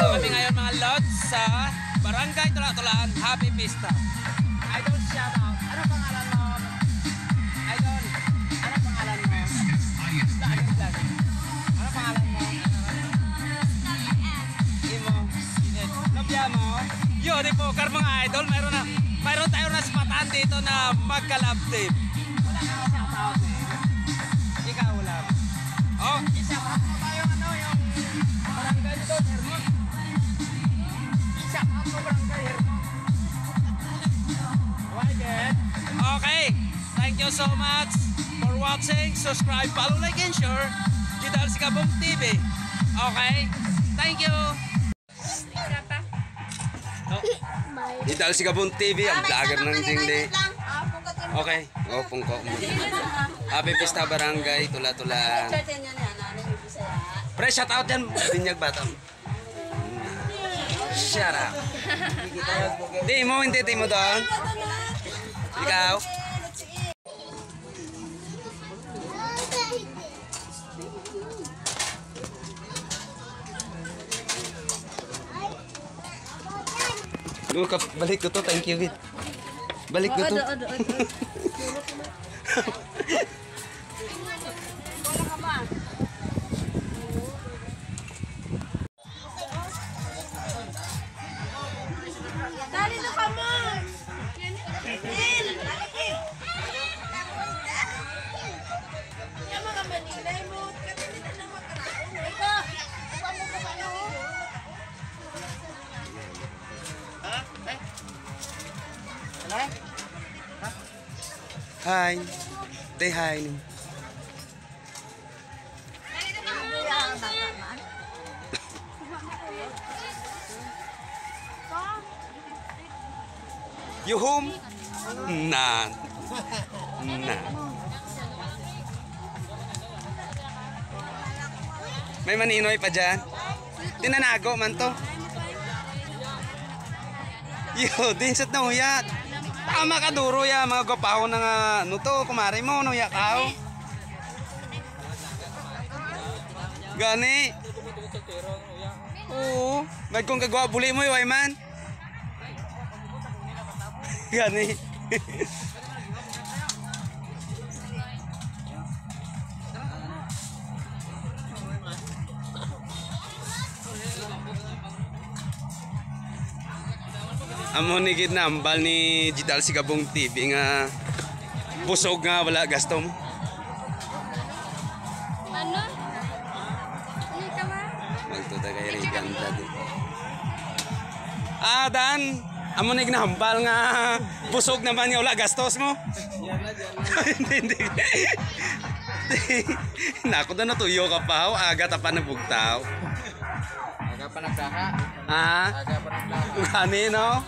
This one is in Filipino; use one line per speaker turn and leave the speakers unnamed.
Nandito kami ngayon mga lods sa Barangay Tula-Tulaan. Happy Pista. Idol, shout out. Ano pangalan mo? Idol, ano pangalan mo? Vlogger. Ano pangalan mo? Imo. Nobya mo? Yun, di poker mga idol. Mayroon tayo na spatan dito na magka-love team. Wala ka na shout out eh. Ikaw lang. Oh, isa pa tayo yung barangay dito, Hermon. Isa pa barangay Hermon. Okay, thank you so much for watching. Subscribe, follow, like, and share. Jidal Sigabong TV. Okay, thank you. Jidal Sigabong TV, ang vlogger ng Dingli. Okay, pungko. Happy Pista Barangay Tula-Tulaan. Pre, shout out yan. Binyag Batam. Shut up. Di mo, hindi mo doon. Ikaw. Balik ko to, thank you, Vid. Balik ko to.
Dali na ka mo! Yung mga Manilay mo, katili na ng makaraan. Ito! Iba mo ka ano?
Hi. Say hi. You home? Nah. May maninoy pa dyan? Tinanago man to. Yo, dinsat na huyat. Tama ka duro ya, mga gapaho na nga. Ano to, kumari mo, nuya kao. Gani. Oo. Ba't kung kagawa buli mo yung man? Gani. Amo ni gid na ambal ni Jidal Sigabong TV nga busog nga wala gastom.
Ano? Ano ka ba?
Magtuta kay Riganda di. Dan, amo ni ginahambal nga busog naman nga wala gastos mo. Hindi. Nako na natuyo ka pa, aga ta pa nabugtaw.
Aga pa nagdaka.
Ah?
Aga pa nagdaka.
Gani no?